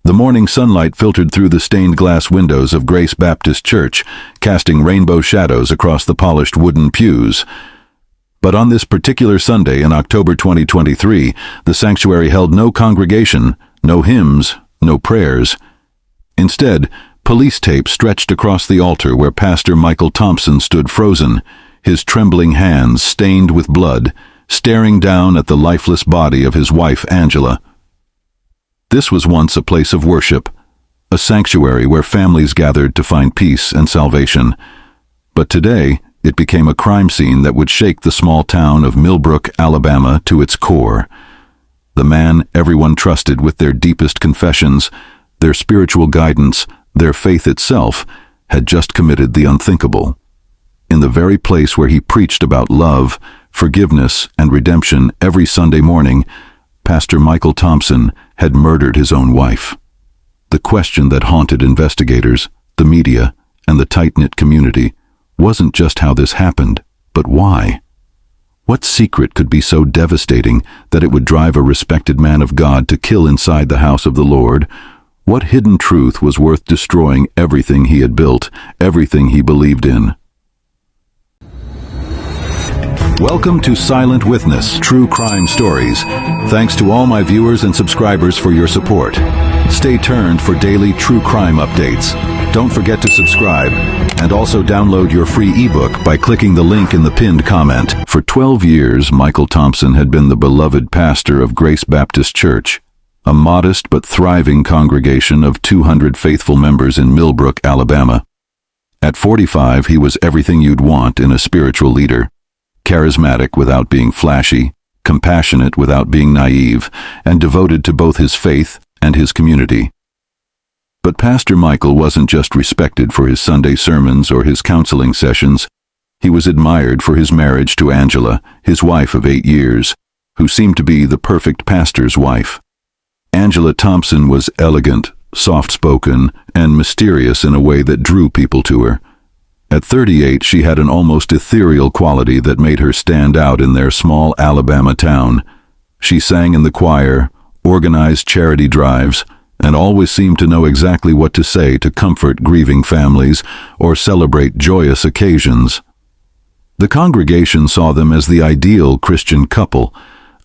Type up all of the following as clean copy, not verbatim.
The morning sunlight filtered through the stained glass windows of Grace Baptist Church, casting rainbow shadows across the polished wooden pews. But on this particular Sunday in October 2023, the sanctuary held no congregation, no hymns, no prayers. Instead, police tape stretched across the altar where Pastor Michael Thompson stood frozen, his trembling hands stained with blood, staring down at the lifeless body of his wife Angela. This was once a place of worship, a sanctuary where families gathered to find peace and salvation. But today, it became a crime scene that would shake the small town of Millbrook, Alabama, to its core. The man everyone trusted with their deepest confessions, their spiritual guidance, their faith itself, had just committed the unthinkable. In the very place where he preached about love, forgiveness, and redemption every Sunday morning, Pastor Michael Thompson had murdered his own wife. The question that haunted investigators, the media, and the tight-knit community wasn't just how this happened, but why. What secret could be so devastating that it would drive a respected man of God to kill inside the house of the Lord? What hidden truth was worth destroying everything he had built, everything he believed in? Welcome to Silent Witness, True Crime Stories. Thanks to all my viewers and subscribers for your support. Stay tuned for daily true crime updates. Don't forget to subscribe, and also download your free ebook by clicking the link in the pinned comment. For 12 years, Michael Thompson had been the beloved pastor of Grace Baptist Church, a modest but thriving congregation of 200 faithful members in Millbrook, Alabama. At 45, he was everything you'd want in a spiritual leader. Charismatic without being flashy, compassionate without being naive, and devoted to both his faith and his community. But Pastor Michael wasn't just respected for his Sunday sermons or his counseling sessions. He was admired for his marriage to Angela, his wife of 8 years, who seemed to be the perfect pastor's wife. Angela Thompson was elegant, soft-spoken, and mysterious in a way that drew people to her. At 38, she had an almost ethereal quality that made her stand out in their small Alabama town. She sang in the choir, organized charity drives, and always seemed to know exactly what to say to comfort grieving families or celebrate joyous occasions. The congregation saw them as the ideal Christian couple,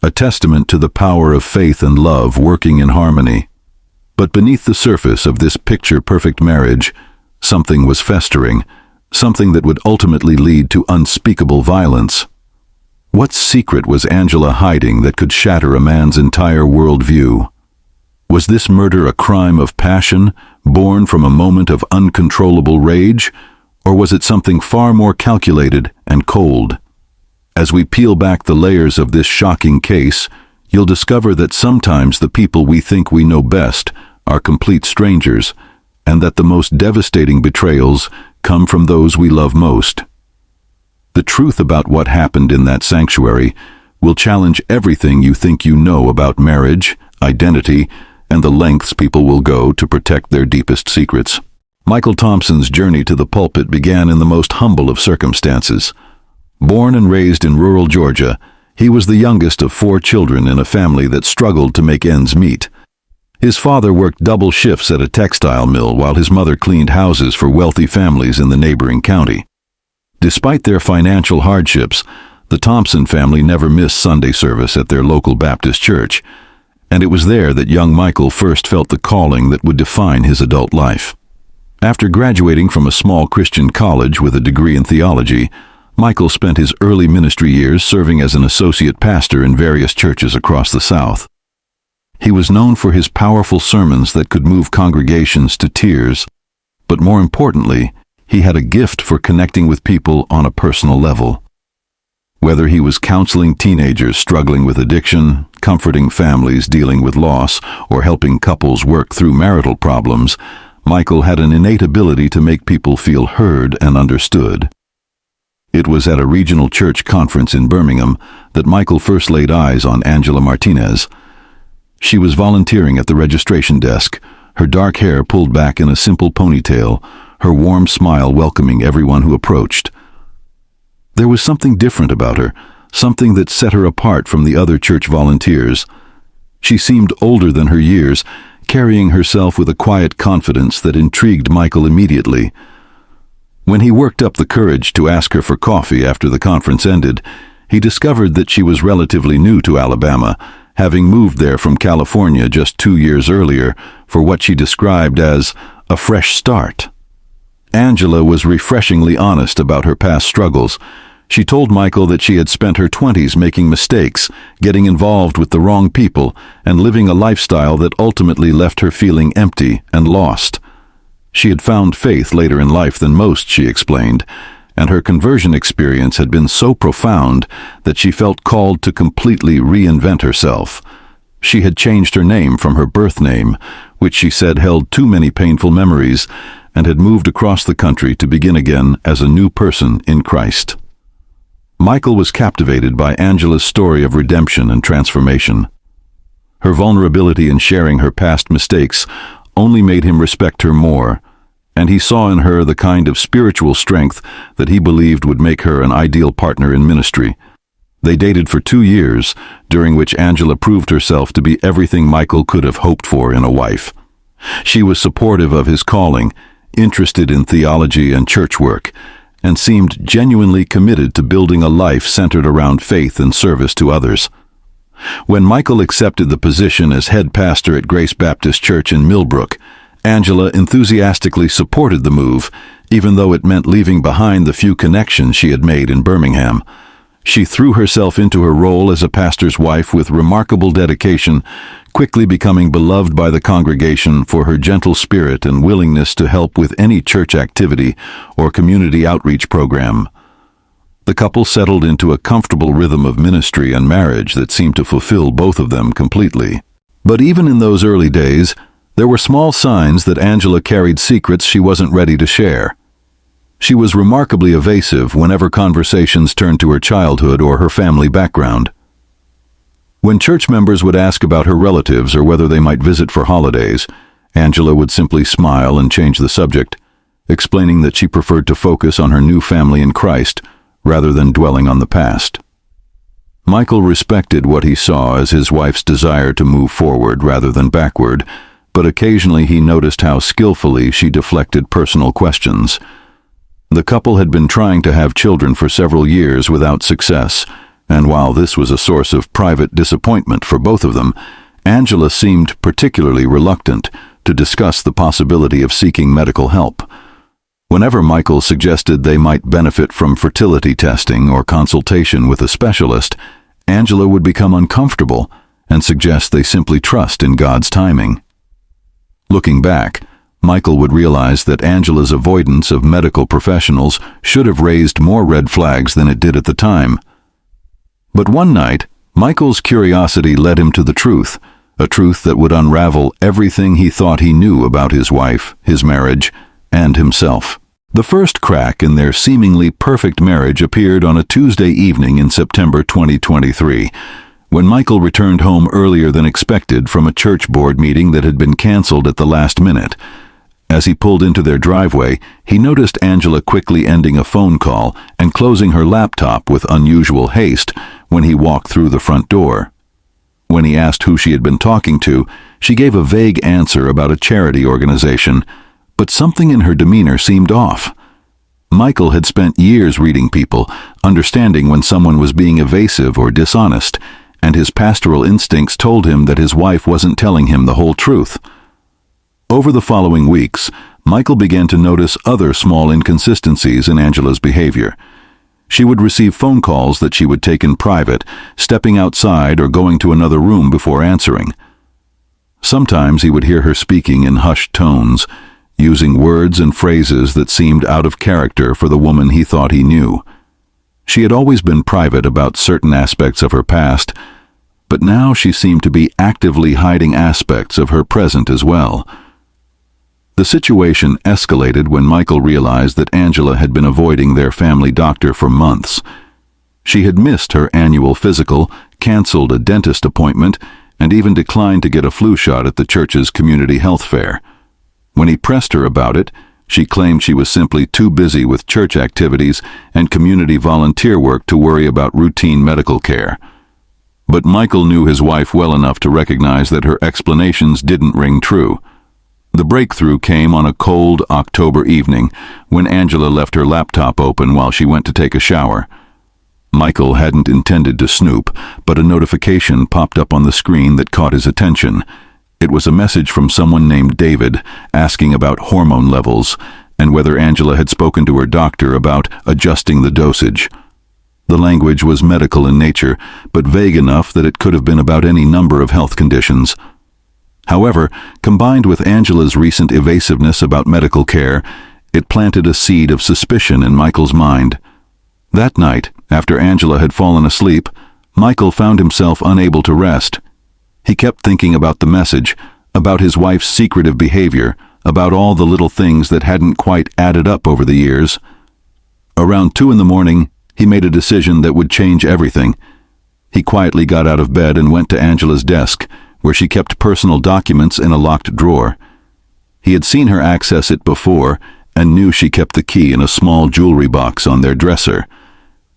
a testament to the power of faith and love working in harmony. But beneath the surface of this picture-perfect marriage, something was festering, something that would ultimately lead to unspeakable violence. What secret was Angela hiding that could shatter a man's entire worldview? Was this murder a crime of passion, born from a moment of uncontrollable rage, or was it something far more calculated and cold? As we peel back the layers of this shocking case, you'll discover that sometimes the people we think we know best are complete strangers, and that the most devastating betrayals come from those we love most. The truth about what happened in that sanctuary will challenge everything you think you know about marriage, identity, and the lengths people will go to protect their deepest secrets. Michael Thompson's journey to the pulpit began in the most humble of circumstances. Born and raised in rural Georgia, he was the youngest of 4 children in a family that struggled to make ends meet. His father worked double shifts at a textile mill while his mother cleaned houses for wealthy families in the neighboring county. Despite their financial hardships, the Thompson family never missed Sunday service at their local Baptist church, and it was there that young Michael first felt the calling that would define his adult life. After graduating from a small Christian college with a degree in theology, Michael spent his early ministry years serving as an associate pastor in various churches across the South. He was known for his powerful sermons that could move congregations to tears, but more importantly, he had a gift for connecting with people on a personal level. Whether he was counseling teenagers struggling with addiction, comforting families dealing with loss, or helping couples work through marital problems, Michael had an innate ability to make people feel heard and understood. It was at a regional church conference in Birmingham that Michael first laid eyes on Angela Martinez. She was volunteering at the registration desk, her dark hair pulled back in a simple ponytail, her warm smile welcoming everyone who approached. There was something different about her, something that set her apart from the other church volunteers. She seemed older than her years, carrying herself with a quiet confidence that intrigued Michael immediately. When he worked up the courage to ask her for coffee after the conference ended, he discovered that she was relatively new to Alabama, having moved there from California just 2 years earlier for what she described as a fresh start. Angela was refreshingly honest about her past struggles. She told Michael that she had spent her 20s making mistakes, getting involved with the wrong people, and living a lifestyle that ultimately left her feeling empty and lost. She had found faith later in life than most, she explained, and her conversion experience had been so profound that she felt called to completely reinvent herself. She had changed her name from her birth name, which she said held too many painful memories, and had moved across the country to begin again as a new person in Christ. Michael was captivated by Angela's story of redemption and transformation. Her vulnerability in sharing her past mistakes only made him respect her more, and he saw in her the kind of spiritual strength that he believed would make her an ideal partner in ministry. They dated for 2 years, during which Angela proved herself to be everything Michael could have hoped for in a wife. She was supportive of his calling, interested in theology and church work, and seemed genuinely committed to building a life centered around faith and service to others. When Michael accepted the position as head pastor at Grace Baptist Church in Millbrook, Angela enthusiastically supported the move, even though it meant leaving behind the few connections she had made in Birmingham. She threw herself into her role as a pastor's wife with remarkable dedication, quickly becoming beloved by the congregation for her gentle spirit and willingness to help with any church activity or community outreach program. The couple settled into a comfortable rhythm of ministry and marriage that seemed to fulfill both of them completely. But even in those early days, there were small signs that Angela carried secrets she wasn't ready to share. She was remarkably evasive whenever conversations turned to her childhood or her family background. When church members would ask about her relatives or whether they might visit for holidays, Angela would simply smile and change the subject, explaining that she preferred to focus on her new family in Christ rather than dwelling on the past. Michael respected what he saw as his wife's desire to move forward rather than backward, but occasionally he noticed how skillfully she deflected personal questions. The couple had been trying to have children for several years without success, and while this was a source of private disappointment for both of them, Angela seemed particularly reluctant to discuss the possibility of seeking medical help. Whenever Michael suggested they might benefit from fertility testing or consultation with a specialist, Angela would become uncomfortable and suggest they simply trust in God's timing. Looking back, Michael would realize that Angela's avoidance of medical professionals should have raised more red flags than it did at the time. But one night, Michael's curiosity led him to the truth, a truth that would unravel everything he thought he knew about his wife, his marriage, and himself. The first crack in their seemingly perfect marriage appeared on a Tuesday evening in September 2023, when Michael returned home earlier than expected from a church board meeting that had been canceled at the last minute. As he pulled into their driveway, he noticed Angela quickly ending a phone call and closing her laptop with unusual haste when he walked through the front door. When he asked who she had been talking to, she gave a vague answer about a charity organization, but something in her demeanor seemed off. Michael had spent years reading people, understanding when someone was being evasive or dishonest, and his pastoral instincts told him that his wife wasn't telling him the whole truth. Over the following weeks, Michael began to notice other small inconsistencies in Angela's behavior. She would receive phone calls that she would take in private, stepping outside or going to another room before answering. Sometimes he would hear her speaking in hushed tones, using words and phrases that seemed out of character for the woman he thought he knew. She had always been private about certain aspects of her past, but now she seemed to be actively hiding aspects of her present as well. The situation escalated when Michael realized that Angela had been avoiding their family doctor for months. She had missed her annual physical, canceled a dentist appointment, and even declined to get a flu shot at the church's community health fair. When he pressed her about it, she claimed she was simply too busy with church activities and community volunteer work to worry about routine medical care. But Michael knew his wife well enough to recognize that her explanations didn't ring true. The breakthrough came on a cold October evening when Angela left her laptop open while she went to take a shower. Michael hadn't intended to snoop, but a notification popped up on the screen that caught his attention. It was a message from someone named David asking about hormone levels and whether Angela had spoken to her doctor about adjusting the dosage. The language was medical in nature, but vague enough that it could have been about any number of health conditions. However, combined with Angela's recent evasiveness about medical care, it planted a seed of suspicion in Michael's mind. That night, after Angela had fallen asleep, Michael found himself unable to rest. He kept thinking about the message, about his wife's secretive behavior, about all the little things that hadn't quite added up over the years. Around 2 a.m, he made a decision that would change everything. He quietly got out of bed and went to Angela's desk, where she kept personal documents in a locked drawer. He had seen her access it before and knew she kept the key in a small jewelry box on their dresser.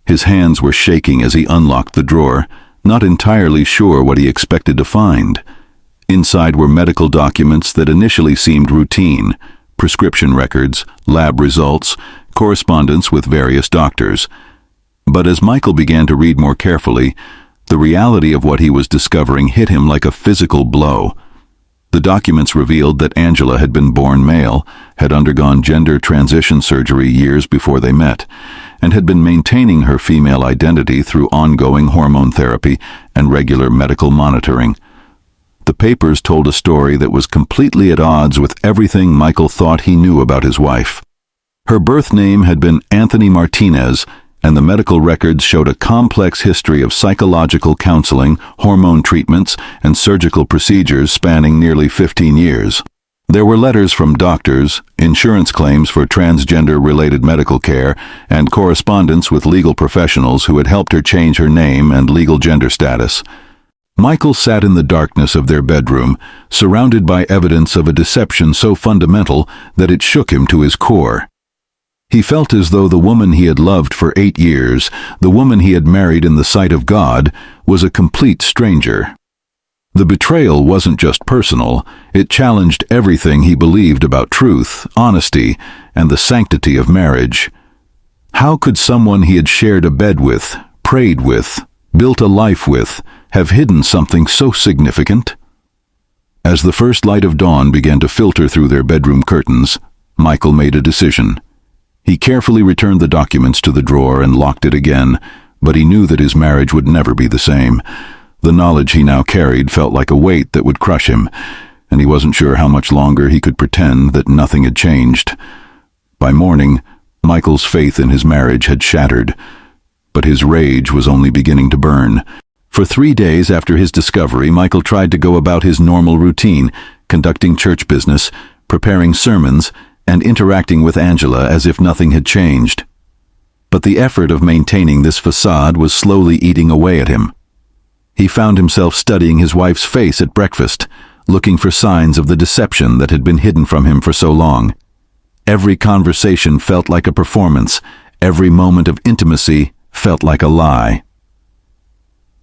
His hands were shaking as he unlocked the drawer, not entirely sure what he expected to find. Inside were medical documents that initially seemed routine: prescription records, lab results, correspondence with various doctors. But as Michael began to read more carefully, the reality of what he was discovering hit him like a physical blow. The documents revealed that Angela had been born male, had undergone gender transition surgery years before they met, and had been maintaining her female identity through ongoing hormone therapy and regular medical monitoring. The papers told a story that was completely at odds with everything Michael thought he knew about his wife. Her birth name had been Anthony Martinez, and the medical records showed a complex history of psychological counseling, hormone treatments, and surgical procedures spanning nearly 15 years. There were letters from doctors, insurance claims for transgender-related medical care, and correspondence with legal professionals who had helped her change her name and legal gender status. Michael sat in the darkness of their bedroom, surrounded by evidence of a deception so fundamental that it shook him to his core. He felt as though the woman he had loved for 8 years, the woman he had married in the sight of God, was a complete stranger. The betrayal wasn't just personal, it challenged everything he believed about truth, honesty, and the sanctity of marriage. How could someone he had shared a bed with, prayed with, built a life with, have hidden something so significant? As the first light of dawn began to filter through their bedroom curtains, Michael made a decision. He carefully returned the documents to the drawer and locked it again, but he knew that his marriage would never be the same. The knowledge he now carried felt like a weight that would crush him, and he wasn't sure how much longer he could pretend that nothing had changed. By morning, Michael's faith in his marriage had shattered, but his rage was only beginning to burn. For 3 days after his discovery, Michael tried to go about his normal routine, conducting church business, preparing sermons, and interacting with Angela as if nothing had changed. But the effort of maintaining this facade was slowly eating away at him. He found himself studying his wife's face at breakfast, looking for signs of the deception that had been hidden from him for so long. Every conversation felt like a performance. Every moment of intimacy felt like a lie.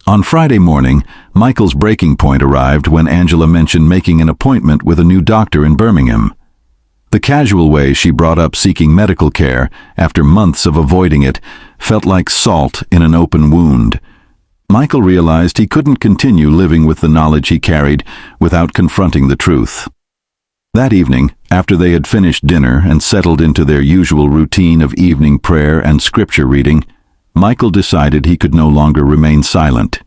On Friday morning, Michael's breaking point arrived when Angela mentioned making an appointment with a new doctor in Birmingham. The casual way she brought up seeking medical care, after months of avoiding it, felt like salt in an open wound. Michael realized he couldn't continue living with the knowledge he carried without confronting the truth. That evening, after they had finished dinner and settled into their usual routine of evening prayer and scripture reading, Michael decided he could no longer remain silent.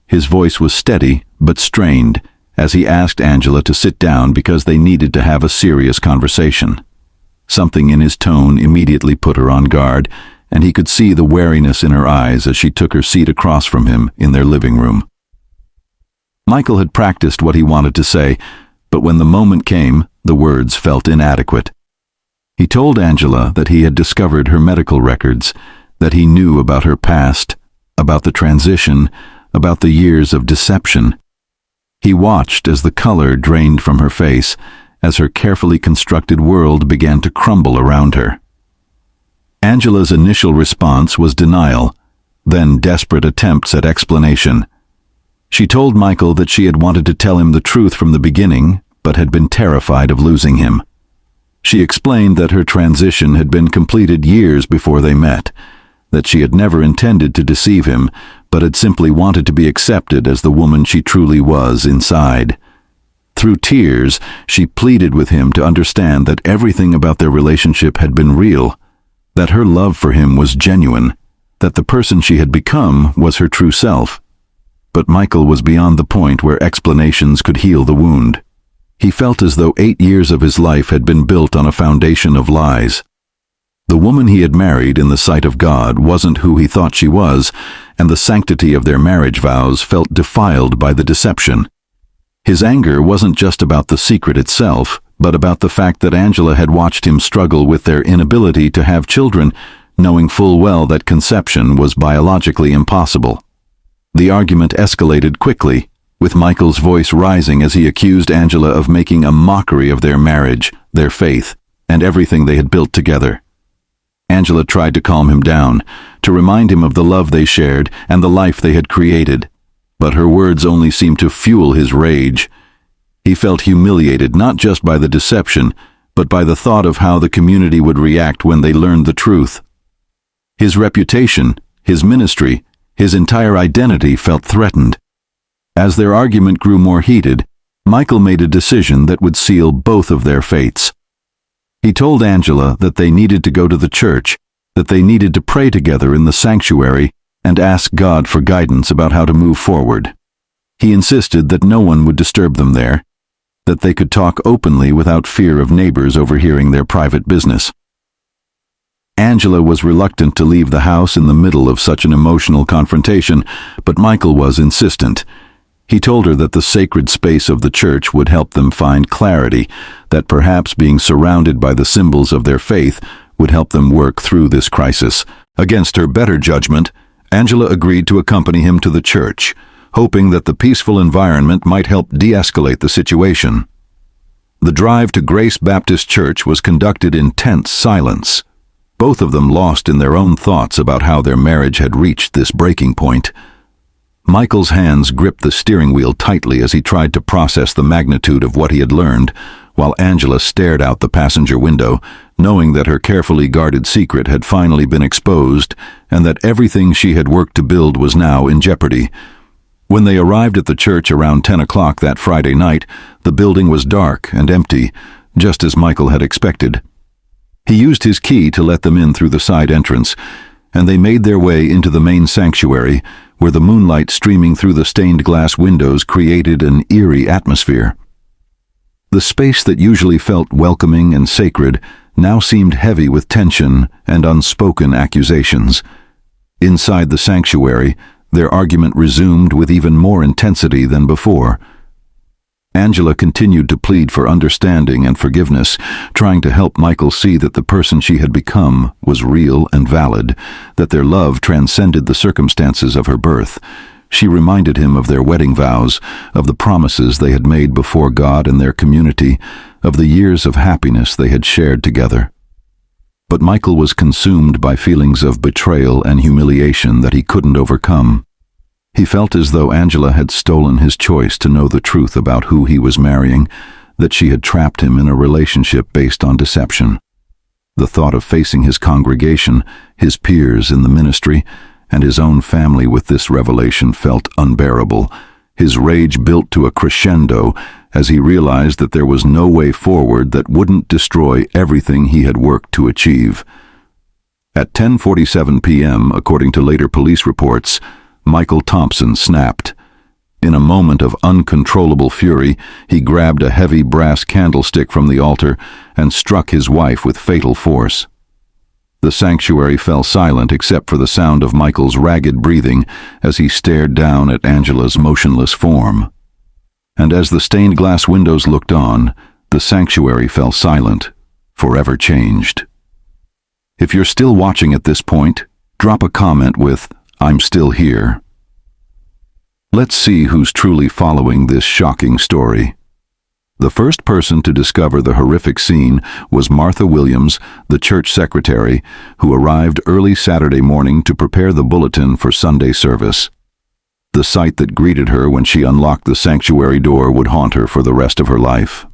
His voice was steady but strained as he asked Angela to sit down because they needed to have a serious conversation. Something in his tone immediately put her on guard, and he could see the wariness in her eyes as she took her seat across from him in their living room. Michael had practiced what he wanted to say, but when the moment came, the words felt inadequate. He told Angela that he had discovered her medical records, that he knew about her past, about the transition, about the years of deception. He watched as the color drained from her face, as her carefully constructed world began to crumble around her. Angela's initial response was denial, then desperate attempts at explanation. She told Michael that she had wanted to tell him the truth from the beginning, but had been terrified of losing him. She explained that her transition had been completed years before they met, that she had never intended to deceive him, but had simply wanted to be accepted as the woman she truly was inside. Through tears, she pleaded with him to understand that everything about their relationship had been real, that her love for him was genuine, that the person she had become was her true self. But Michael was beyond the point where explanations could heal the wound. He felt as though 8 years of his life had been built on a foundation of lies. The woman he had married in the sight of God wasn't who he thought she was, and the sanctity of their marriage vows felt defiled by the deception. His anger wasn't just about the secret itself, but about the fact that Angela had watched him struggle with their inability to have children, knowing full well that conception was biologically impossible. The argument escalated quickly, with Michael's voice rising as he accused Angela of making a mockery of their marriage, their faith, and everything they had built together. Angela tried to calm him down, to remind him of the love they shared and the life they had created, but her words only seemed to fuel his rage. He felt humiliated not just by the deception, but by the thought of how the community would react when they learned the truth. His reputation, his ministry, his entire identity felt threatened. As their argument grew more heated, Michael made a decision that would seal both of their fates. He told Angela that they needed to go to the church, that they needed to pray together in the sanctuary and ask God for guidance about how to move forward. He insisted that no one would disturb them there, that they could talk openly without fear of neighbors overhearing their private business. Angela was reluctant to leave the house in the middle of such an emotional confrontation, but Michael was insistent. He told her that the sacred space of the church would help them find clarity, that perhaps being surrounded by the symbols of their faith would help them work through this crisis. Against her better judgment, Angela agreed to accompany him to the church, hoping that the peaceful environment might help de-escalate the situation. The drive to Grace Baptist Church was conducted in tense silence, both of them lost in their own thoughts about how their marriage had reached this breaking point. Michael's hands gripped the steering wheel tightly as he tried to process the magnitude of what he had learned, while Angela stared out the passenger window, knowing that her carefully guarded secret had finally been exposed and that everything she had worked to build was now in jeopardy. When they arrived at the church around 10 o'clock that Friday night, the building was dark and empty, just as Michael had expected. He used his key to let them in through the side entrance, and they made their way into the main sanctuary, where the moonlight streaming through the stained glass windows created an eerie atmosphere. The space that usually felt welcoming and sacred now seemed heavy with tension and unspoken accusations. Inside the sanctuary, their argument resumed with even more intensity than before. Angela continued to plead for understanding and forgiveness, trying to help Michael see that the person she had become was real and valid, that their love transcended the circumstances of her birth. She reminded him of their wedding vows, of the promises they had made before God and their community, of the years of happiness they had shared together. But Michael was consumed by feelings of betrayal and humiliation that he couldn't overcome. He felt as though Angela had stolen his choice to know the truth about who he was marrying, that she had trapped him in a relationship based on deception. The thought of facing his congregation, his peers in the ministry, and his own family with this revelation felt unbearable. His rage built to a crescendo as he realized that there was no way forward that wouldn't destroy everything he had worked to achieve. At 10:47 p.m., according to later police reports, Michael Thompson snapped. In a moment of uncontrollable fury, he grabbed a heavy brass candlestick from the altar and struck his wife with fatal force. The sanctuary fell silent except for the sound of Michael's ragged breathing as he stared down at Angela's motionless form. And as the stained glass windows looked on, the sanctuary fell silent, forever changed. If you're still watching at this point, drop a comment with "I'm still here." Let's see who's truly following this shocking story. The first person to discover the horrific scene was Martha Williams, the church secretary, who arrived early Saturday morning to prepare the bulletin for Sunday service. The sight that greeted her when she unlocked the sanctuary door would haunt her for the rest of her life.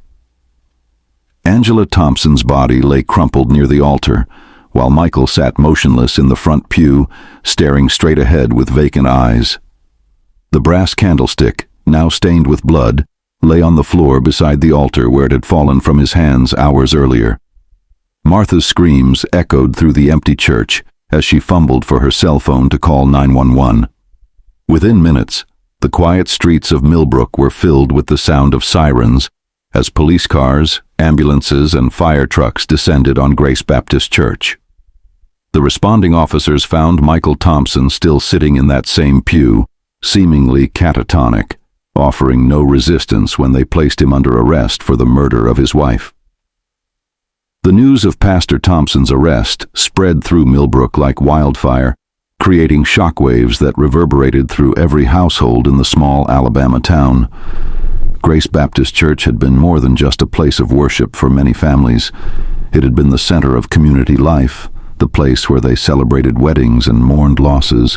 Angela Thompson's body lay crumpled near the altar, while Michael sat motionless in the front pew, staring straight ahead with vacant eyes. The brass candlestick, now stained with blood, lay on the floor beside the altar where it had fallen from his hands hours earlier. Martha's screams echoed through the empty church as she fumbled for her cell phone to call 911. Within minutes, the quiet streets of Millbrook were filled with the sound of sirens as police cars, ambulances, and fire trucks descended on Grace Baptist Church. The responding officers found Michael Thompson still sitting in that same pew, seemingly catatonic, offering no resistance when they placed him under arrest for the murder of his wife. The news of Pastor Thompson's arrest spread through Millbrook like wildfire, creating shockwaves that reverberated through every household in the small Alabama town. Grace Baptist Church had been more than just a place of worship for many families. It had been the center of community life, the place where they celebrated weddings and mourned losses,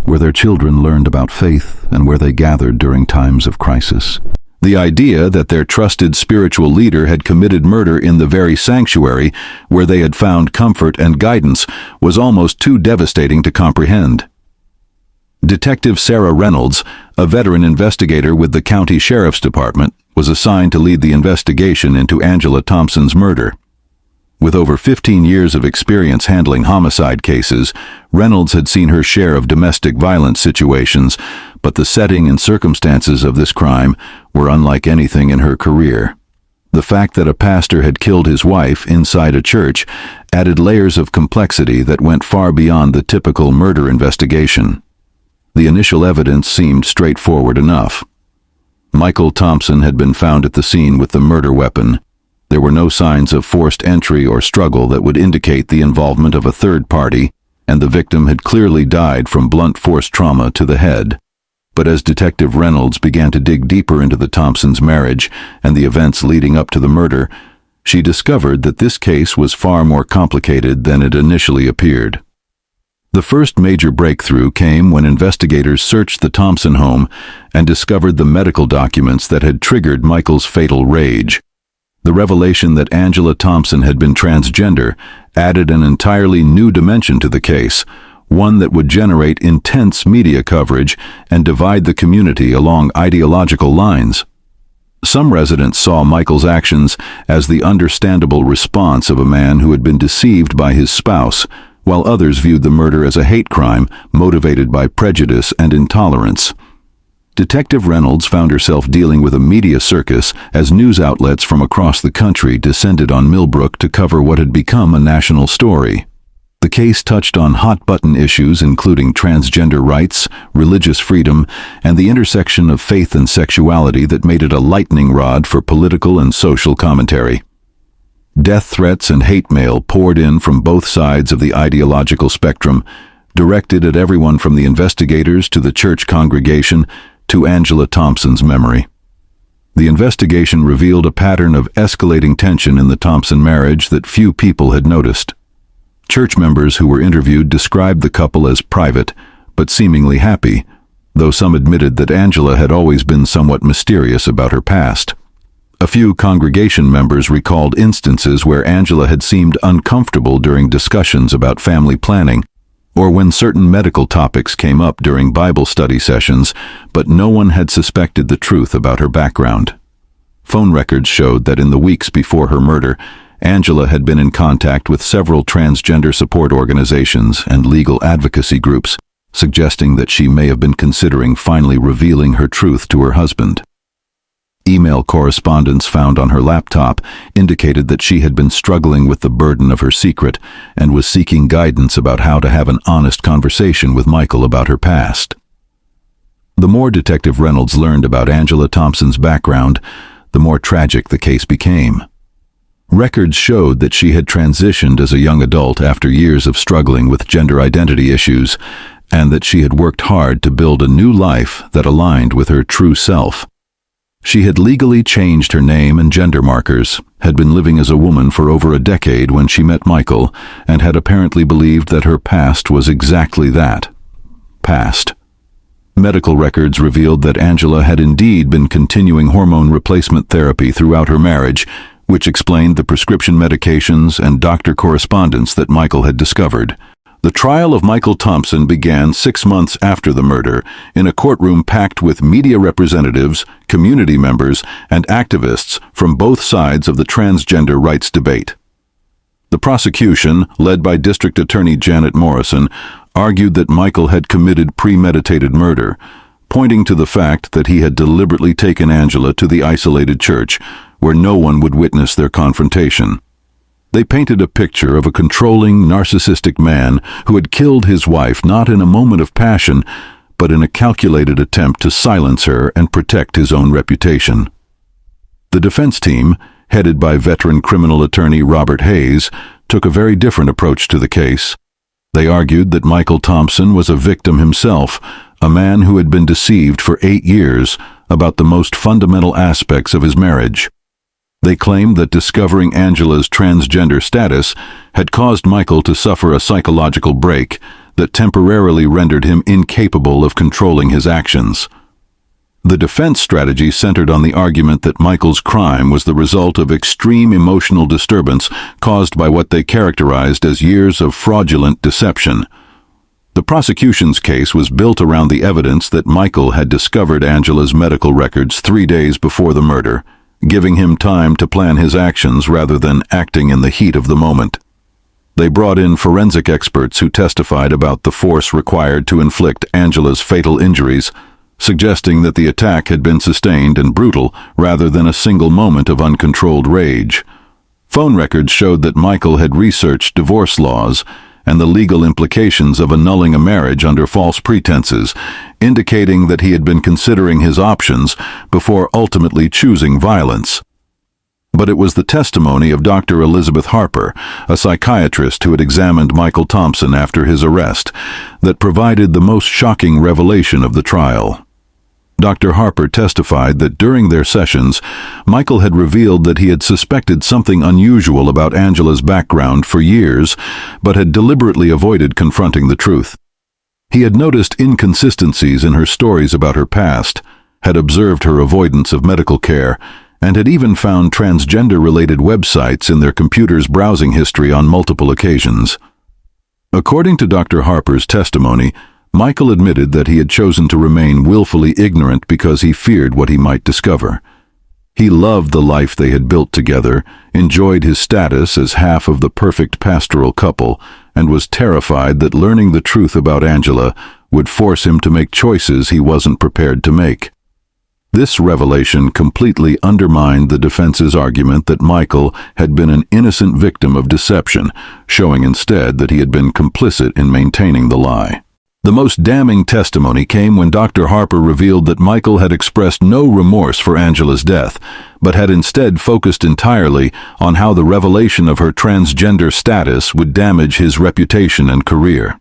where their children learned about faith, and where they gathered during times of crisis. The idea that their trusted spiritual leader had committed murder in the very sanctuary where they had found comfort and guidance was almost too devastating to comprehend. Detective Sarah Reynolds, a veteran investigator with the County Sheriff's Department, was assigned to lead the investigation into Angela Thompson's murder. With over 15 years of experience handling homicide cases, Reynolds had seen her share of domestic violence situations, but the setting and circumstances of this crime were unlike anything in her career. The fact that a pastor had killed his wife inside a church added layers of complexity that went far beyond the typical murder investigation. The initial evidence seemed straightforward enough. Michael Thompson had been found at the scene with the murder weapon. There were no signs of forced entry or struggle that would indicate the involvement of a third party, and the victim had clearly died from blunt force trauma to the head. But as Detective Reynolds began to dig deeper into the Thompsons' marriage and the events leading up to the murder, she discovered that this case was far more complicated than it initially appeared. The first major breakthrough came when investigators searched the Thompson home and discovered the medical documents that had triggered Michael's fatal rage. The revelation that Angela Thompson had been transgender added an entirely new dimension to the case, one that would generate intense media coverage and divide the community along ideological lines. Some residents saw Michael's actions as the understandable response of a man who had been deceived by his spouse, while others viewed the murder as a hate crime motivated by prejudice and intolerance. Detective Reynolds found herself dealing with a media circus as news outlets from across the country descended on Millbrook to cover what had become a national story. The case touched on hot-button issues including transgender rights, religious freedom, and the intersection of faith and sexuality that made it a lightning rod for political and social commentary. Death threats and hate mail poured in from both sides of the ideological spectrum, directed at everyone from the investigators to the church congregation to Angela Thompson's memory. The investigation revealed a pattern of escalating tension in the Thompson marriage that few people had noticed. Church members who were interviewed described the couple as private, but seemingly happy, though some admitted that Angela had always been somewhat mysterious about her past. A few congregation members recalled instances where Angela had seemed uncomfortable during discussions about family planning, or when certain medical topics came up during Bible study sessions, but no one had suspected the truth about her background. Phone records showed that in the weeks before her murder, Angela had been in contact with several transgender support organizations and legal advocacy groups, suggesting that she may have been considering finally revealing her truth to her husband. Email correspondence found on her laptop indicated that she had been struggling with the burden of her secret and was seeking guidance about how to have an honest conversation with Michael about her past. The more Detective Reynolds learned about Angela Thompson's background, the more tragic the case became. Records showed that she had transitioned as a young adult after years of struggling with gender identity issues, and that she had worked hard to build a new life that aligned with her true self. She had legally changed her name and gender markers, had been living as a woman for over a decade when she met Michael, and had apparently believed that her past was exactly that. Past. Medical records revealed that Angela had indeed been continuing hormone replacement therapy throughout her marriage, which explained the prescription medications and doctor correspondence that Michael had discovered. The trial of Michael Thompson began 6 months after the murder, in a courtroom packed with media representatives, community members, and activists from both sides of the transgender rights debate. The prosecution, led by District Attorney Janet Morrison, argued that Michael had committed premeditated murder, pointing to the fact that he had deliberately taken Angela to the isolated church, where no one would witness their confrontation. They painted a picture of a controlling, narcissistic man who had killed his wife not in a moment of passion, but in a calculated attempt to silence her and protect his own reputation. The defense team, headed by veteran criminal attorney Robert Hayes, took a very different approach to the case. They argued that Michael Thompson was a victim himself, a man who had been deceived for 8 years about the most fundamental aspects of his marriage. They claimed that discovering Angela's transgender status had caused Michael to suffer a psychological break that temporarily rendered him incapable of controlling his actions. The defense strategy centered on the argument that Michael's crime was the result of extreme emotional disturbance caused by what they characterized as years of fraudulent deception. The prosecution's case was built around the evidence that Michael had discovered Angela's medical records 3 days before the murder, giving him time to plan his actions rather than acting in the heat of the moment. They brought in forensic experts who testified about the force required to inflict Angela's fatal injuries, suggesting that the attack had been sustained and brutal rather than a single moment of uncontrolled rage. Phone records showed that Michael had researched divorce laws and the legal implications of annulling a marriage under false pretenses, indicating that he had been considering his options before ultimately choosing violence. But it was the testimony of Dr. Elizabeth Harper, a psychiatrist who had examined Michael Thompson after his arrest, that provided the most shocking revelation of the trial. Dr. Harper testified that during their sessions, Michael had revealed that he had suspected something unusual about Angela's background for years, but had deliberately avoided confronting the truth. He had noticed inconsistencies in her stories about her past, had observed her avoidance of medical care, and had even found transgender-related websites in their computer's browsing history on multiple occasions. According to Dr. Harper's testimony, Michael admitted that he had chosen to remain willfully ignorant because he feared what he might discover. He loved the life they had built together, enjoyed his status as half of the perfect pastoral couple, and was terrified that learning the truth about Angela would force him to make choices he wasn't prepared to make. This revelation completely undermined the defense's argument that Michael had been an innocent victim of deception, showing instead that he had been complicit in maintaining the lie. The most damning testimony came when Dr. Harper revealed that Michael had expressed no remorse for Angela's death, but had instead focused entirely on how the revelation of her transgender status would damage his reputation and career.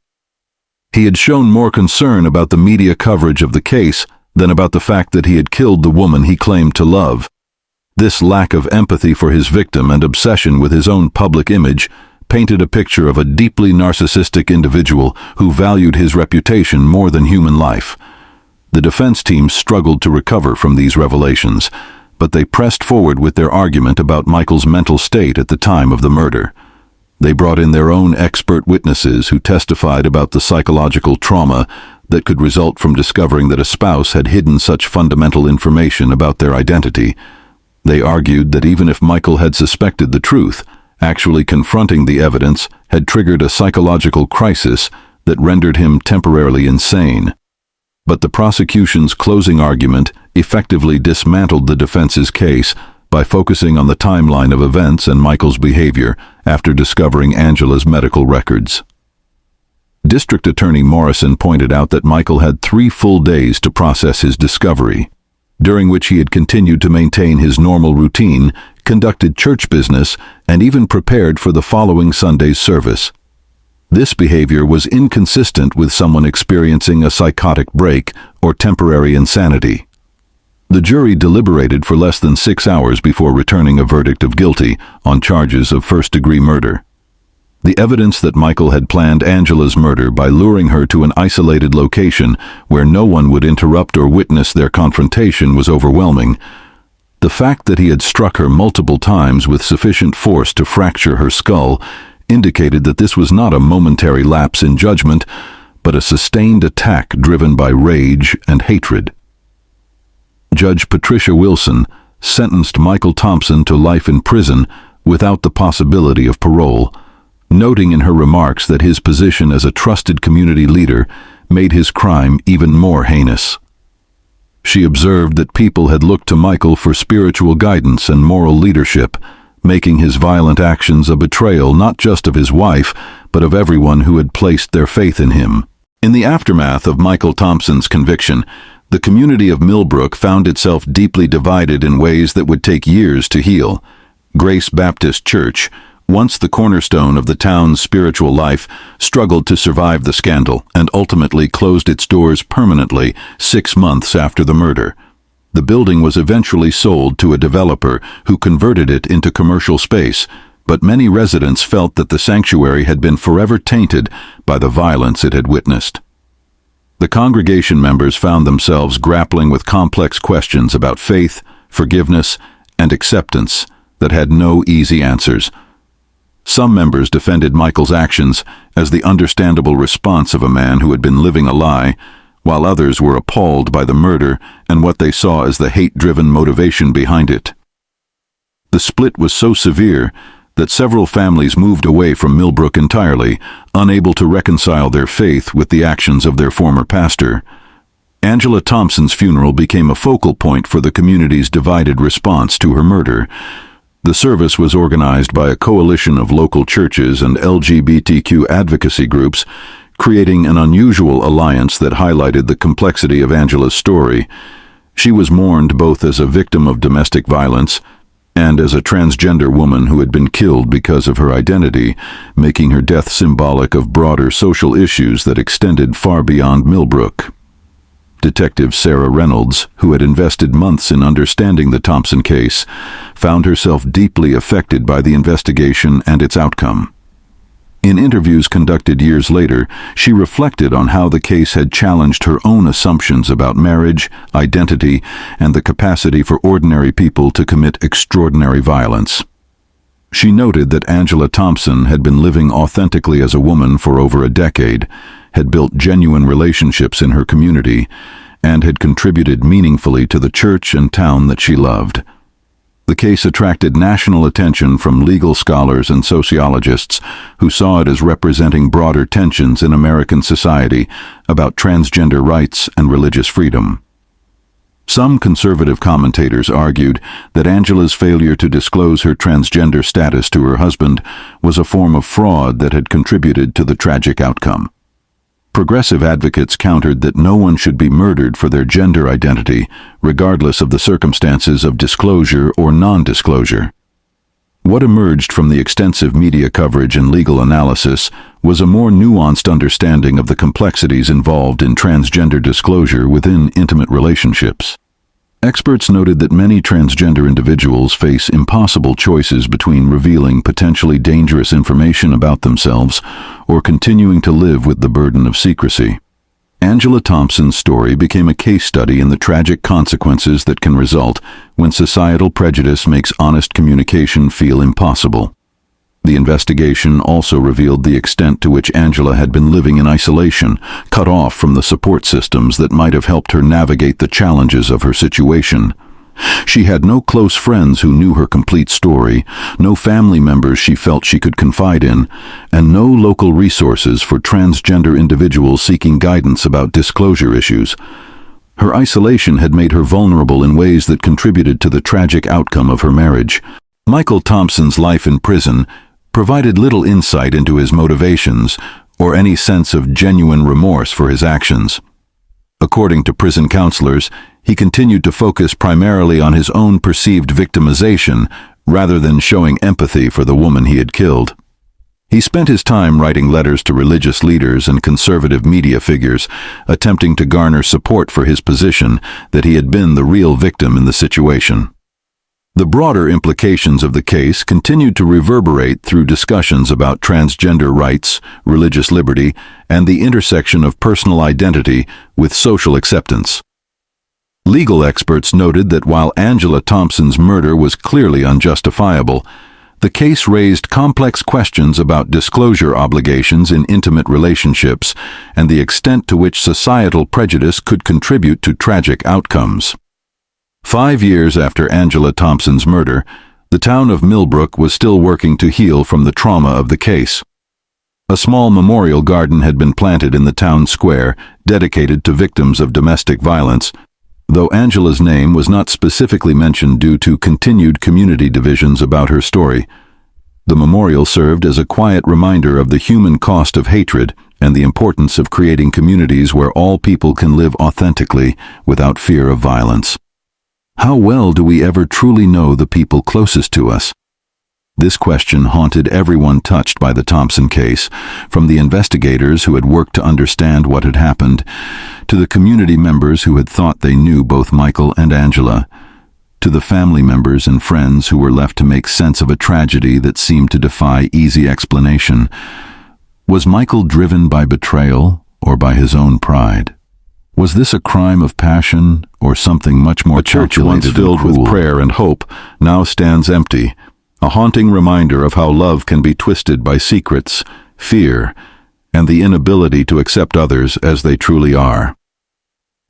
He had shown more concern about the media coverage of the case than about the fact that he had killed the woman he claimed to love. This lack of empathy for his victim and obsession with his own public image painted a picture of a deeply narcissistic individual who valued his reputation more than human life. The defense team struggled to recover from these revelations, but they pressed forward with their argument about Michael's mental state at the time of the murder. They brought in their own expert witnesses who testified about the psychological trauma that could result from discovering that a spouse had hidden such fundamental information about their identity. They argued that even if Michael had suspected the truth, actually confronting the evidence had triggered a psychological crisis that rendered him temporarily insane. But the prosecution's closing argument effectively dismantled the defense's case by focusing on the timeline of events and Michael's behavior after discovering Angela's medical records. District Attorney Morrison pointed out that Michael had 3 full days to process his discovery, during which he had continued to maintain his normal routine, conducted church business, and even prepared for the following Sunday's service. This behavior was inconsistent with someone experiencing a psychotic break or temporary insanity. The jury deliberated for less than 6 hours before returning a verdict of guilty on charges of first-degree murder. The evidence that Michael had planned Angela's murder by luring her to an isolated location where no one would interrupt or witness their confrontation was overwhelming. The fact that he had struck her multiple times with sufficient force to fracture her skull indicated that this was not a momentary lapse in judgment, but a sustained attack driven by rage and hatred. Judge Patricia Wilson sentenced Michael Thompson to life in prison without the possibility of parole, noting in her remarks that his position as a trusted community leader made his crime even more heinous. She observed that people had looked to Michael for spiritual guidance and moral leadership, making his violent actions a betrayal not just of his wife, but of everyone who had placed their faith in him. In the aftermath of Michael Thompson's conviction, the community of Millbrook found itself deeply divided in ways that would take years to heal. Grace Baptist Church, once the cornerstone of the town's spiritual life, struggled to survive the scandal and ultimately closed its doors permanently 6 months after the murder. The building was eventually sold to a developer who converted it into commercial space, but many residents felt that the sanctuary had been forever tainted by the violence it had witnessed. The congregation members found themselves grappling with complex questions about faith, forgiveness, and acceptance that had no easy answers. Some members defended Michael's actions as the understandable response of a man who had been living a lie, while others were appalled by the murder and what they saw as the hate-driven motivation behind it. The split was so severe that several families moved away from Millbrook entirely, unable to reconcile their faith with the actions of their former pastor. Angela Thompson's funeral became a focal point for the community's divided response to her murder. The service was organized by a coalition of local churches and LGBTQ advocacy groups, creating an unusual alliance that highlighted the complexity of Angela's story. She was mourned both as a victim of domestic violence and as a transgender woman who had been killed because of her identity, making her death symbolic of broader social issues that extended far beyond Millbrook. Detective Sarah Reynolds, who had invested months in understanding the Thompson case, found herself deeply affected by the investigation and its outcome. In interviews conducted years later, she reflected on how the case had challenged her own assumptions about marriage, identity, and the capacity for ordinary people to commit extraordinary violence. She noted that Angela Thompson had been living authentically as a woman for over a decade, had built genuine relationships in her community, and had contributed meaningfully to the church and town that she loved. The case attracted national attention from legal scholars and sociologists who saw it as representing broader tensions in American society about transgender rights and religious freedom. Some conservative commentators argued that Angela's failure to disclose her transgender status to her husband was a form of fraud that had contributed to the tragic outcome. Progressive advocates countered that no one should be murdered for their gender identity, regardless of the circumstances of disclosure or non-disclosure. What emerged from the extensive media coverage and legal analysis was a more nuanced understanding of the complexities involved in transgender disclosure within intimate relationships. Experts noted that many transgender individuals face impossible choices between revealing potentially dangerous information about themselves or continuing to live with the burden of secrecy. Angela Thompson's story became a case study in the tragic consequences that can result when societal prejudice makes honest communication feel impossible. The investigation also revealed the extent to which Angela had been living in isolation, cut off from the support systems that might have helped her navigate the challenges of her situation. She had no close friends who knew her complete story, no family members she felt she could confide in, and no local resources for transgender individuals seeking guidance about disclosure issues. Her isolation had made her vulnerable in ways that contributed to the tragic outcome of her marriage. Michael Thompson's life in prison provided little insight into his motivations or any sense of genuine remorse for his actions. According to prison counselors, he continued to focus primarily on his own perceived victimization rather than showing empathy for the woman he had killed. He spent his time writing letters to religious leaders and conservative media figures, attempting to garner support for his position that he had been the real victim in the situation. The broader implications of the case continued to reverberate through discussions about transgender rights, religious liberty, and the intersection of personal identity with social acceptance. Legal experts noted that while Angela Thompson's murder was clearly unjustifiable, the case raised complex questions about disclosure obligations in intimate relationships and the extent to which societal prejudice could contribute to tragic outcomes. 5 years after Angela Thompson's murder, the town of Millbrook was still working to heal from the trauma of the case. A small memorial garden had been planted in the town square, dedicated to victims of domestic violence, though Angela's name was not specifically mentioned due to continued community divisions about her story. The memorial served as a quiet reminder of the human cost of hatred and the importance of creating communities where all people can live authentically without fear of violence. How well do we ever truly know the people closest to us? This question haunted everyone touched by the Thompson case, from the investigators who had worked to understand what had happened, to the community members who had thought they knew both Michael and Angela, to the family members and friends who were left to make sense of a tragedy that seemed to defy easy explanation. Was Michael driven by betrayal or by his own pride? Was this a crime of passion or something much more calculated? A church once filled with prayer and hope now stands empty, a haunting reminder of how love can be twisted by secrets, fear, and the inability to accept others as they truly are.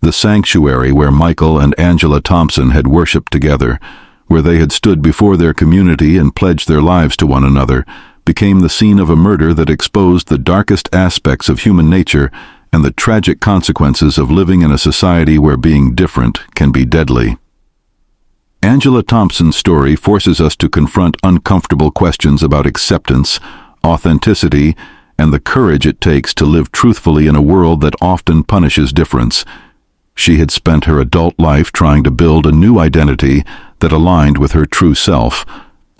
The sanctuary where Michael and Angela Thompson had worshipped together, where they had stood before their community and pledged their lives to one another, became the scene of a murder that exposed the darkest aspects of human nature and the tragic consequences of living in a society where being different can be deadly. Angela Thompson's story forces us to confront uncomfortable questions about acceptance, authenticity, and the courage it takes to live truthfully in a world that often punishes difference. She had spent her adult life trying to build a new identity that aligned with her true self,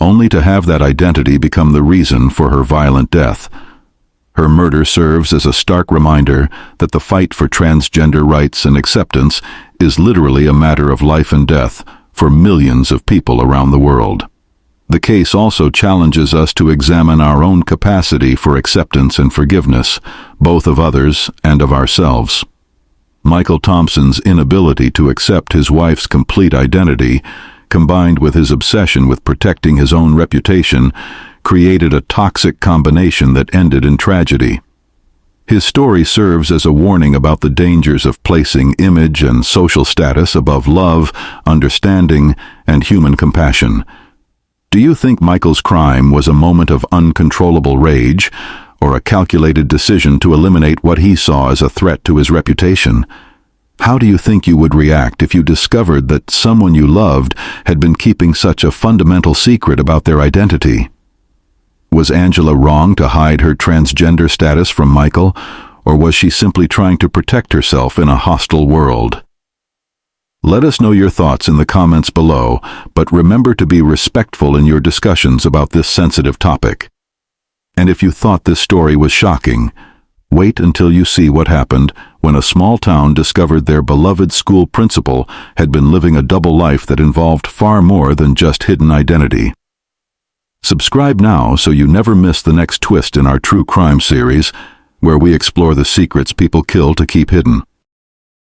only to have that identity become the reason for her violent death. Her murder serves as a stark reminder that the fight for transgender rights and acceptance is literally a matter of life and death for millions of people around the world. The case also challenges us to examine our own capacity for acceptance and forgiveness, both of others and of ourselves. Michael Thompson's inability to accept his wife's complete identity, combined with his obsession with protecting his own reputation, created a toxic combination that ended in tragedy. His story serves as a warning about the dangers of placing image and social status above love, understanding, and human compassion. Do you think Michael's crime was a moment of uncontrollable rage, or a calculated decision to eliminate what he saw as a threat to his reputation? How do you think you would react if you discovered that someone you loved had been keeping such a fundamental secret about their identity? Was Angela wrong to hide her transgender status from Michael, or was she simply trying to protect herself in a hostile world? Let us know your thoughts in the comments below, but remember to be respectful in your discussions about this sensitive topic. And if you thought this story was shocking, wait until you see what happened when a small town discovered their beloved school principal had been living a double life that involved far more than just hidden identity. Subscribe now so you never miss the next twist in our true crime series, where we explore the secrets people kill to keep hidden.